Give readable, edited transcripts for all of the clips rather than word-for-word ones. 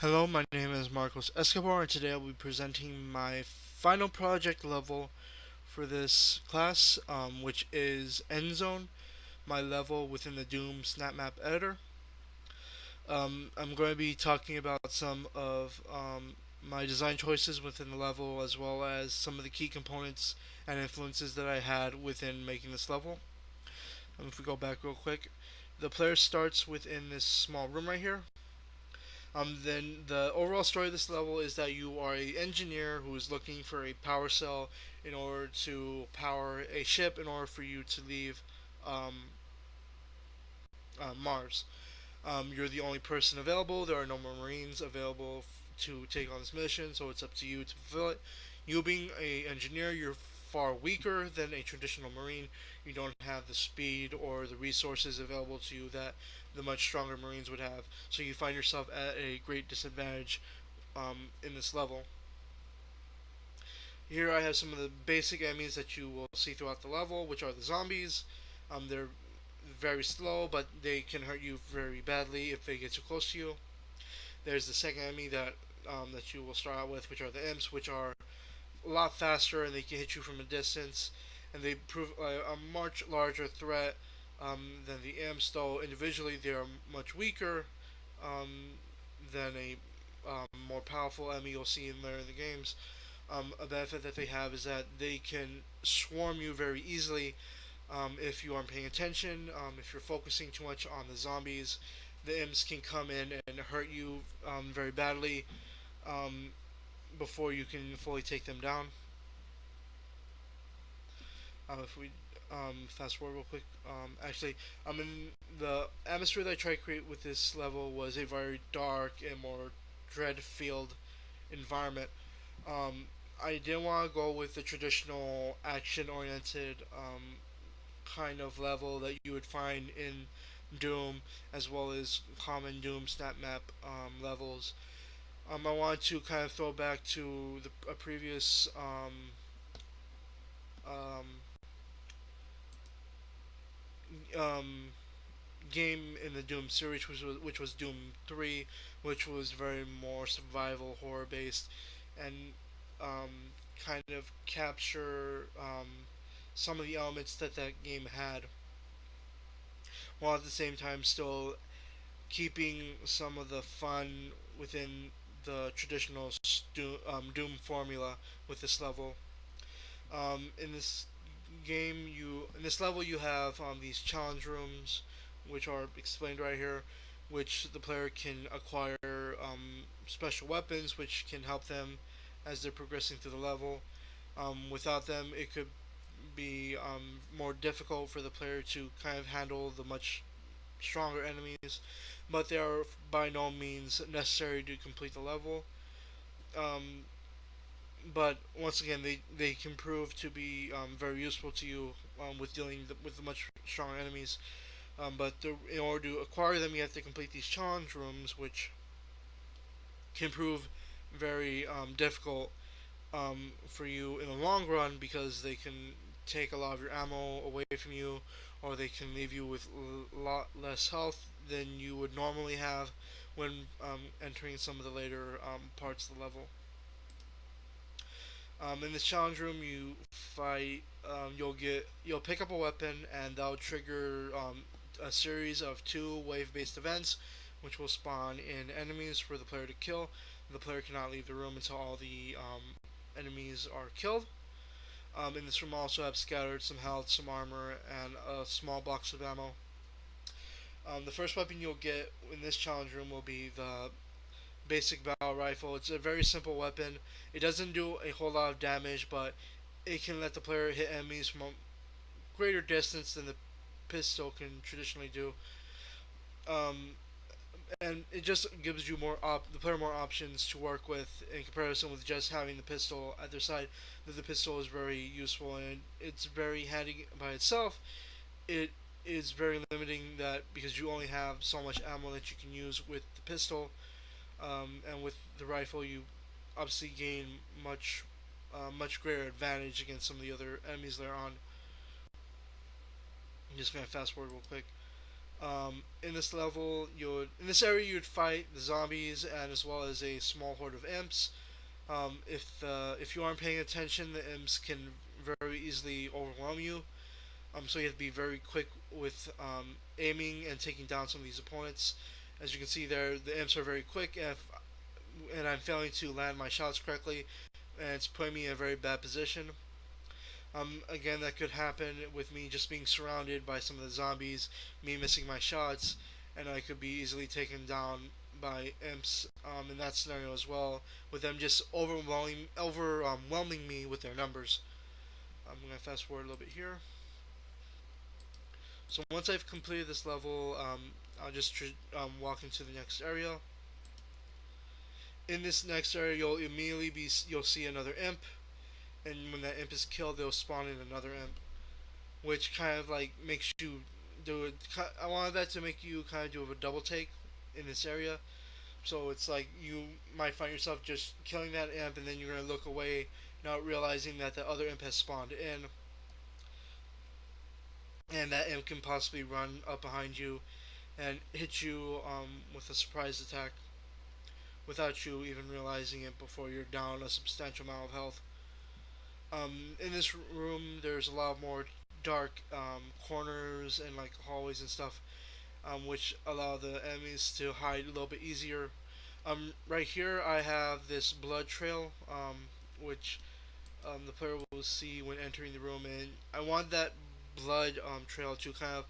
Hello, my name is Marcos Escobar, and today I'll be presenting my final project level for this class, which is End Zone, my level within the Doom Snap Map editor. I'm going to be talking about some of my design choices within the level, as well as some of the key components and influences that I had within making this level. If we go back real quick, the player starts within this small room right here. Then the overall story of this level is that you are an engineer who is looking for a power cell in order to power a ship in order for you to leave um, Mars. You're the only person available. There are no more Marines available to take on this mission, so it's up to you to fulfill it. You being a engineer, you're far weaker than a traditional Marine. You don't have the speed or the resources available to you that the much stronger Marines would have. So you find yourself at a great disadvantage in this level. Here I have some of the basic enemies that you will see throughout the level, which are the zombies. They're very slow, but they can hurt you very badly if they get too close to you. There's the second enemy that you will start out with, which are the imps, which are a lot faster and they can hit you from a distance, and they prove a much larger threat than the imps. Though individually they are much weaker um, than a more powerful enemy you'll see in later in the games. A benefit that they have is that they can swarm you very easily if you aren't paying attention. If you're focusing too much on the zombies, the imps can come in and hurt you very badly um, before you can fully take them down. If we fast forward real quick, in the atmosphere that I tried to create with this level was a very dark and more dread-filled environment. Um, I didn't want to go with the traditional action-oriented kind of level that you would find in Doom, as well as common Doom snap map levels. I wanted to kind of throw back to a previous um, um, game in the Doom series, which was Doom 3, which was very more survival horror based, and um, kind of capture some of the elements that that game had, while at the same time still keeping some of the fun within the traditional Doom formula with this level. In this in this level, you have these challenge rooms, which are explained right here, which the player can acquire special weapons, which can help them as they're progressing through the level. Without them, it could be more difficult for the player to kind of handle the much stronger enemies, but they are by no means necessary to complete the level. Um, but once again, they can prove to be very useful to you with dealing with the much stronger enemies. In order to acquire them, you have to complete these challenge rooms, which can prove very difficult for you in the long run because they can take a lot of your ammo away from you, or they can leave you with a lot less health than you would normally have when entering some of the later parts of the level. In this challenge room, you fight. You'll pick up a weapon, and that'll trigger a series of two wave-based events, which will spawn in enemies for the player to kill. The player cannot leave the room until all the enemies are killed. In this room, I also have scattered some health, some armor, and a small box of ammo. The first weapon you'll get in this challenge room will be the basic battle rifle. It's a very simple weapon. It doesn't do a whole lot of damage, but it can let the player hit enemies from a greater distance than the pistol can traditionally do. Um, and it just gives you the player more options to work with in comparison with just having the pistol at their side. That the pistol is very useful and it's very handy by itself. It is very limiting that because you only have so much ammo that you can use with the pistol, and with the rifle you obviously gain much greater advantage against some of the other enemies that are on. I'm just gonna fast forward real quick. In this level, in this area you'd fight the zombies and as well as a small horde of imps. If you aren't paying attention, the imps can very easily overwhelm you. So you have to be very quick with aiming and taking down some of these opponents. As you can see there, the imps are very quick, and I'm failing to land my shots correctly, and it's putting me in a very bad position. Again, that could happen with me just being surrounded by some of the zombies, me missing my shots, and I could be easily taken down by imps in that scenario as well, with them just overwhelming me with their numbers. I'm gonna fast forward a little bit here. So once I've completed this level, I'll just walk into the next area. In this next area, you'll see another imp, and when that imp is killed, they'll spawn in another imp, which kind of like makes you do it. I wanted that to make you kind of do a double take in this area. So it's like you might find yourself just killing that imp, and then you're gonna look away, not realizing that the other imp has spawned in, and that imp can possibly run up behind you and hit you with a surprise attack without you even realizing it before you're down a substantial amount of health. In this room, there's a lot more dark corners and like hallways and stuff, which allow the enemies to hide a little bit easier. Right here, I have this blood trail, which the player will see when entering the room, and I want that blood trail to kind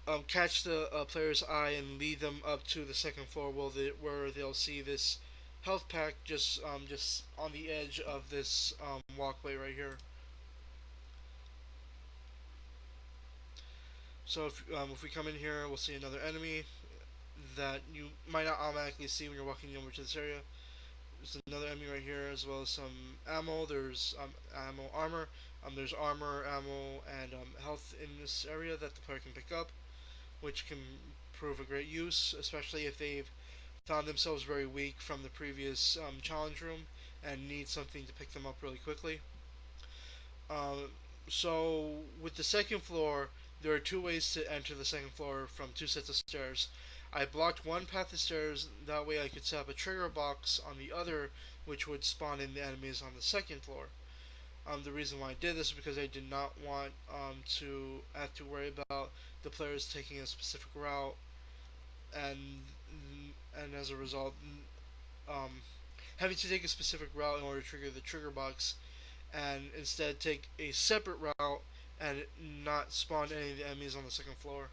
of catch the player's eye and lead them up to the second floor, where they'll see this health pack just on the edge of this walkway right here. So if we come in here, we'll see another enemy that you might not automatically see when you're walking over to this area. There's another enemy right here, as well as some ammo. There's ammo, armor. There's armor, ammo, and health in this area that the player can pick up, which can prove a great use, especially if they've found themselves very weak from the previous challenge room and need something to pick them up really quickly. Uh, so with the second floor, there are two ways to enter the second floor from two sets of stairs. I blocked one path of stairs, that way I could set up a trigger box on the other, which would spawn in the enemies on the second floor. The reason why I did this is because I did not want to have to worry about the players taking a specific route, and and as a result, um, having to take a specific route in order to trigger the trigger box, and instead take a separate route and not spawn any of the enemies on the second floor.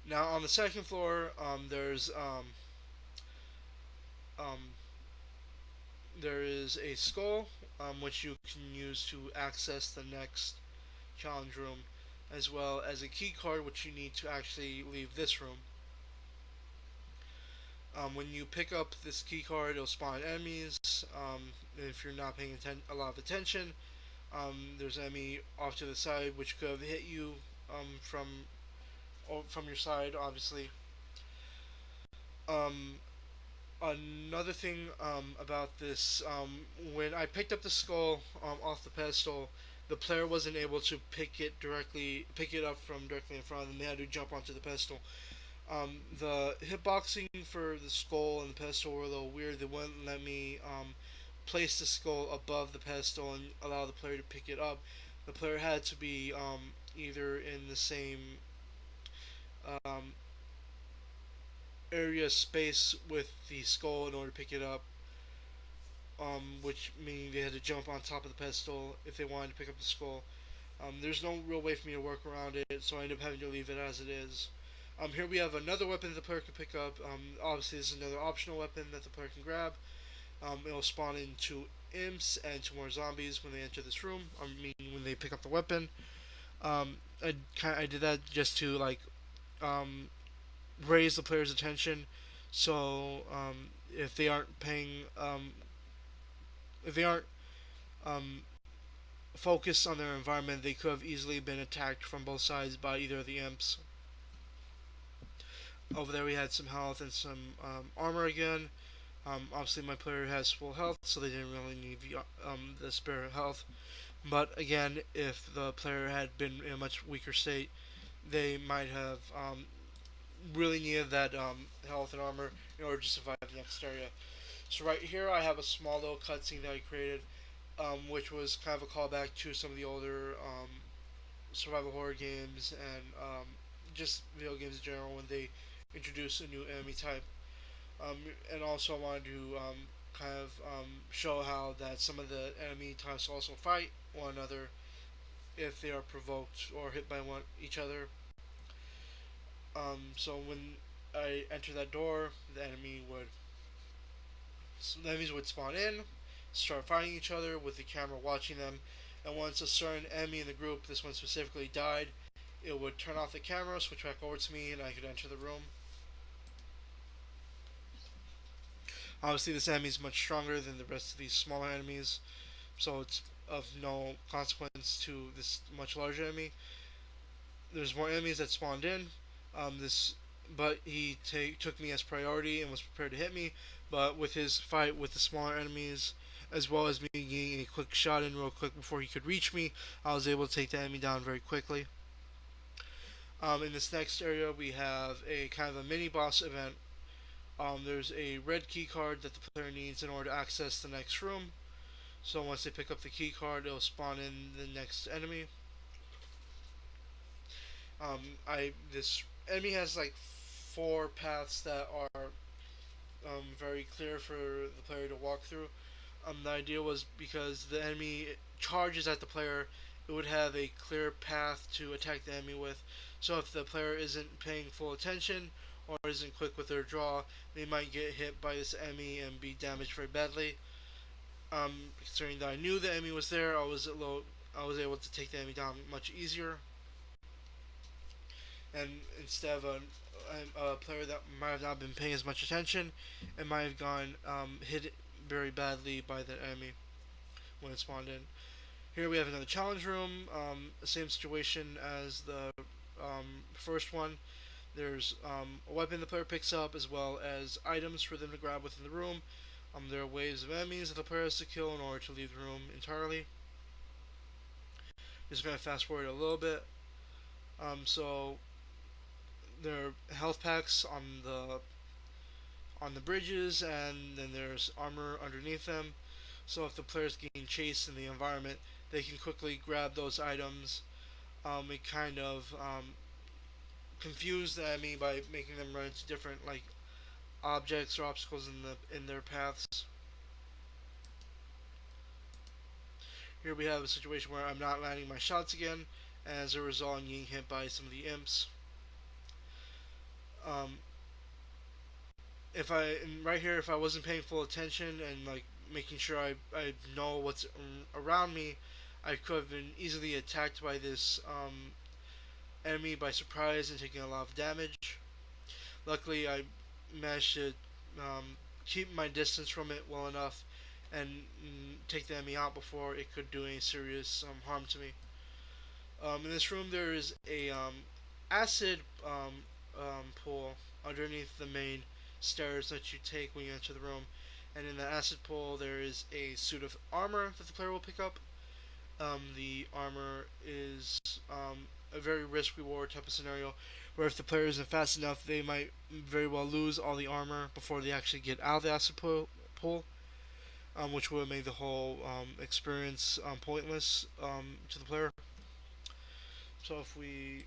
Now on the second floor, um, there is a skull, which you can use to access the next challenge room, as well as a key card which you need to actually leave this room. When you pick up this key card, it'll spawn enemies. If you're not paying a lot of attention, there's an enemy off to the side which could have hit you from your side, obviously. Um, Another thing about this, when I picked up the skull off the pedestal, the player wasn't able to pick it up from directly in front of them. They had to jump onto the pedestal. The hitboxing for the skull and the pedestal were a little weird. They wouldn't let me place the skull above the pedestal and allow the player to pick it up. The player had to be either in the same um, area space with the skull in order to pick it up, which meaning they had to jump on top of the pedestal if they wanted to pick up the skull. There's no real way for me to work around it, so I end up having to leave it as it is. Here we have another weapon that the player can pick up. Obviously, this is another optional weapon that the player can grab. It'll spawn in two imps and two more zombies when they enter this room. I mean, when they pick up the weapon. I did that just to like um, raise the player's attention. So if they aren't paying, if they aren't um, focused on their environment, they could have easily been attacked from both sides by either of the imps. Over there, we had some health and some armor again. Obviously, my player has full health, so they didn't really need the spare health. But again, if the player had been in a much weaker state, they might have really needed that health and armor in order to survive the next area. So right here, I have a small little cutscene that I created, which was kind of a callback to some of the older survival horror games and just video games in general when they introduce a new enemy type. Um, and also, I wanted to kind of show how that some of the enemy types also fight one another if they are provoked or hit by each other. So when I enter that door, the enemies would spawn in, start fighting each other with the camera watching them, and once a certain enemy in the group, this one specifically, died, it would turn off the camera, switch back over to me, and I could enter the room. Obviously, this enemy is much stronger than the rest of these smaller enemies, so it's of no consequence to this much larger enemy. There's more enemies that spawned in. This, but took me as priority and was prepared to hit me. But with his fight with the smaller enemies, as well as me getting a quick shot in real quick before he could reach me, I was able to take the enemy down very quickly. In this next area, we have a kind of a mini boss event. There's a red key card that the player needs in order to access the next room. So once they pick up the key card, it'll spawn in the next enemy. I this enemy has like four paths that are very clear for the player to walk through. The idea was because the enemy charges at the player, it would have a clear path to attack the enemy with. So if the player isn't paying full attention or isn't quick with their draw, they might get hit by this enemy and be damaged very badly. Considering that I knew the enemy was there, I was able to take the enemy down much easier. And instead of a player that might have not been paying as much attention, it might have gone hit very badly by the enemy when it spawned in. Here we have another challenge room, same situation as the first one. There's a weapon the player picks up as well as items for them to grab within the room. There are waves of enemies that the player has to kill in order to leave the room entirely. Just going to fast forward a little bit. So there are health packs on the bridges, and then there's armor underneath them. So if the player's getting chased in the environment, they can quickly grab those items. It kind of confuse the enemy by making them run into different like objects or obstacles in their paths. Here we have a situation where I'm not landing my shots again, and as a result, I'm getting hit by some of the imps. Um, if I right here, if I wasn't paying full attention and like making sure I know what's around me, I could have been easily attacked by this enemy by surprise and taking a lot of damage. Luckily, I managed to keep my distance from it well enough and take the enemy out before it could do any serious harm to me. In this room, there is a acid pool underneath the main stairs that you take when you enter the room. And in the acid pool, there is a suit of armor that the player will pick up. The armor is a very risk reward type of scenario where if the player isn't fast enough, they might very well lose all the armor before they actually get out of the acid pool, which would make the whole experience pointless to the player. So if we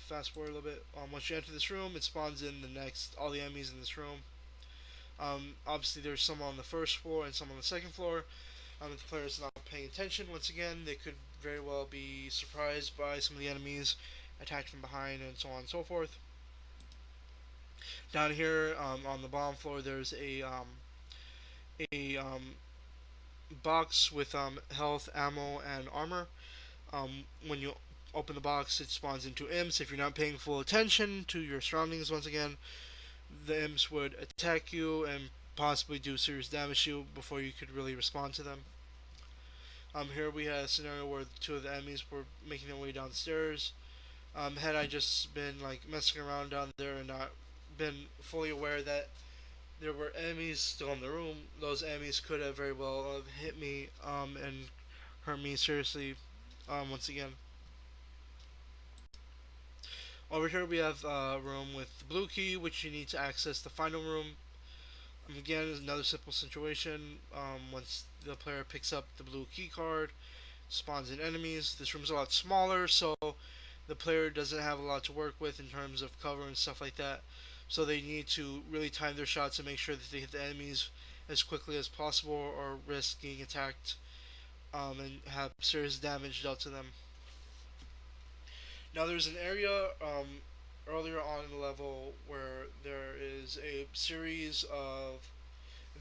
fast forward a little bit, once you enter this room, it spawns in all the enemies in this room. Obviously, there's some on the first floor and some on the second floor. If the player is not paying attention, once again, they could very well be surprised by some of the enemies, attacked from behind, and so on and so forth. Down here on the bottom floor, there's a box with health, ammo, and armor. When you open the box, it spawns into imps. If you're not paying full attention to your surroundings, once again, the imps would attack you and possibly do serious damage to you before you could really respond to them. Here we had a scenario where two of the enemies were making their way downstairs. Had I just been like messing around down there and not been fully aware that there were enemies still in the room, those enemies could have very well hit me and hurt me seriously once again. Over here we have a room with the blue key, which you need to access the final room. Again, it's another simple situation. Once the player picks up the blue key card, spawns in enemies. This room's a lot smaller, so the player doesn't have a lot to work with in terms of cover and stuff like that. So they need to really time their shots and make sure that they hit the enemies as quickly as possible, or risk getting attacked and have serious damage dealt to them. Now, there's an area earlier on in the level where there is a series of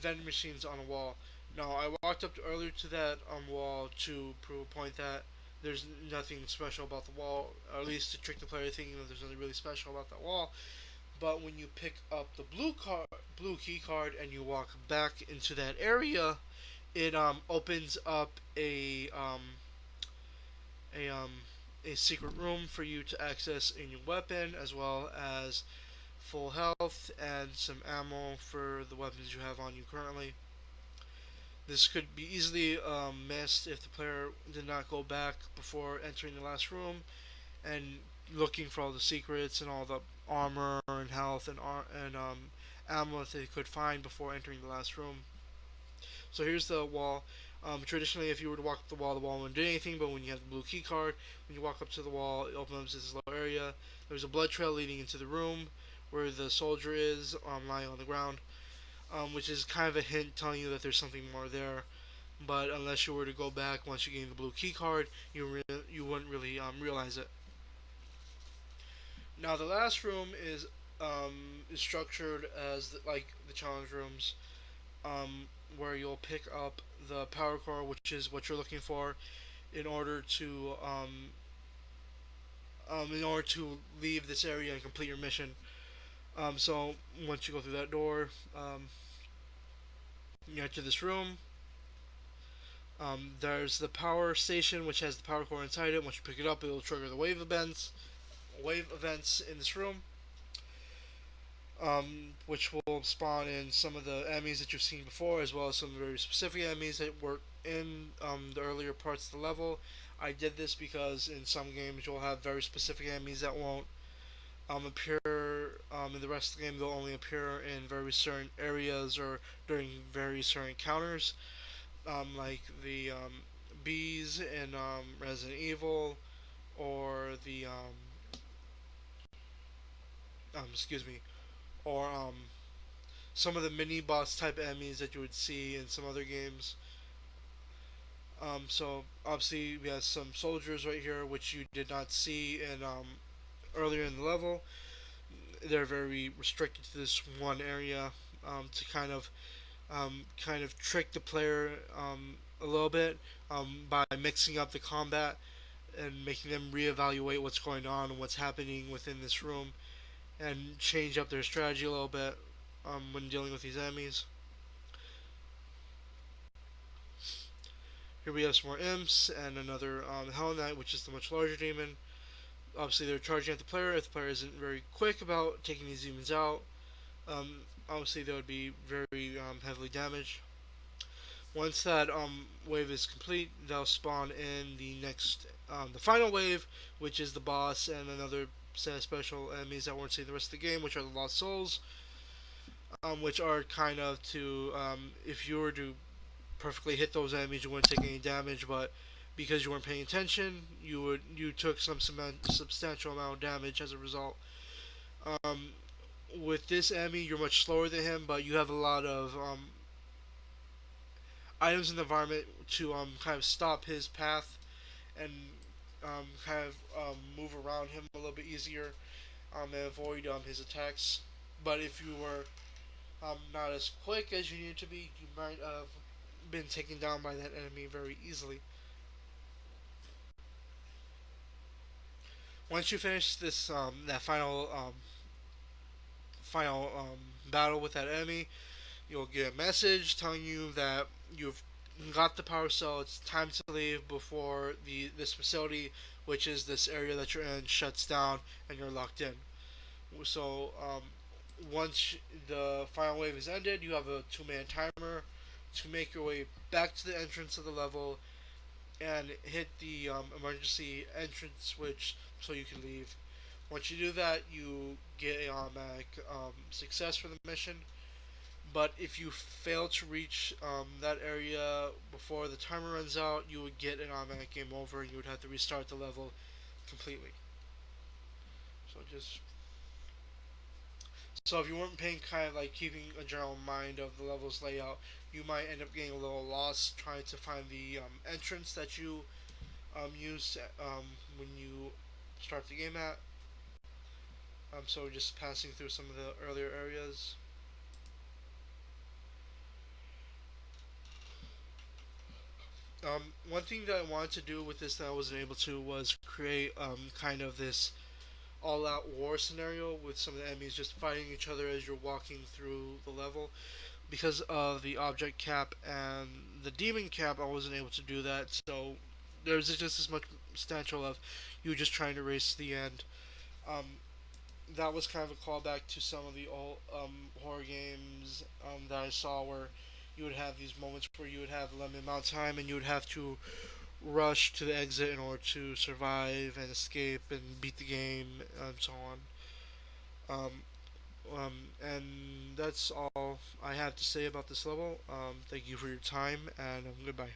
vending machines on a wall. Now, I walked up earlier to that wall to prove a point that there's nothing special about the wall, or at least to trick the player thinking that there's nothing really special about that wall. But when you pick up the blue key card, and you walk back into that area, it opens up a a secret room for you to access a new weapon, as well as full health and some ammo for the weapons you have on you currently. This could be easily missed if the player did not go back before entering the last room and looking for all the secrets and all the armor and health and ammo that they could find before entering the last room. So here's the wall. Traditionally, if you were to walk up the wall wouldn't do anything, but when you have the blue key card, when you walk up to the wall, it opens up this little area. There's a blood trail leading into the room where the soldier is lying on the ground, which is kind of a hint telling you that there's something more there. But unless you were to go back once you gain the blue key card, you wouldn't really realize it. Now the last room is structured as like the challenge rooms, where you'll pick up the power core, which is what you're looking for in order to leave this area and complete your mission. So once you go through that door, you enter this room. There's the power station, which has the power core inside it. Once you pick it up, it will trigger the wave events in this room, which will spawn in some of the enemies that you've seen before, as well as some very specific enemies that were in the earlier parts of the level. I did this because in some games you'll have very specific enemies that won't appear in the rest of the game. They'll only appear in very certain areas or during very certain encounters, like the bees in Resident Evil, or the excuse me, or some of the mini boss type enemies that you would see in some other games. So obviously we have some soldiers right here, which you did not see in earlier in the level. They're very restricted to this one area, to kind of trick the player a little bit, by mixing up the combat and making them reevaluate what's going on and what's happening within this room, and change up their strategy a little bit when dealing with these enemies. Here we have some more imps and another Hell Knight, which is the much larger demon. Obviously, they're charging at the player. If the player isn't very quick about taking these demons out, obviously they would be very heavily damaged. Once that wave is complete, they'll spawn in the final wave, which is the boss and another set of special enemies that weren't seen in the rest of the game, which are the Lost Souls, which are kind of to, if you were to perfectly hit those enemies, you wouldn't take any damage, but because you weren't paying attention, you took some substantial amount of damage as a result. Um, with this enemy, you're much slower than him, but you have a lot of items in the environment to kind of stop his path and kind of move around him a little bit easier, and avoid his attacks. But if you were not as quick as you needed to be, you might have been taken down by that enemy very easily. Once you finish this that final battle with that enemy, you'll get a message telling you that you've got the power cell. It's time to leave before this facility, which is this area that you're in, shuts down and you're locked in. So once the final wave is ended, you have a 2-man timer to make your way back to the entrance of the level and hit the emergency entrance switch so you can leave. Once you do that, you get an automatic success for the mission. But if you fail to reach that area before the timer runs out, you would get an automatic game over, and you would have to restart the level completely. So just so if you weren't paying kind of like keeping a general mind of the level's layout, you might end up getting a little lost trying to find the entrance that you use when you start the game at. So just passing through some of the earlier areas. One thing that I wanted to do with this that I wasn't able to was create kind of this all-out war scenario with some of the enemies just fighting each other as you're walking through the level. Because of the object cap and the demon cap, I wasn't able to do that. So there's just as much potential of you just trying to race to the end. Um, that was kind of a callback to some of the old horror games that I saw where you would have these moments where you would have a limited amount of time and you would have to rush to the exit in order to survive and escape and beat the game and so on. Um, and that's all I have to say about this level. Thank you for your time and goodbye.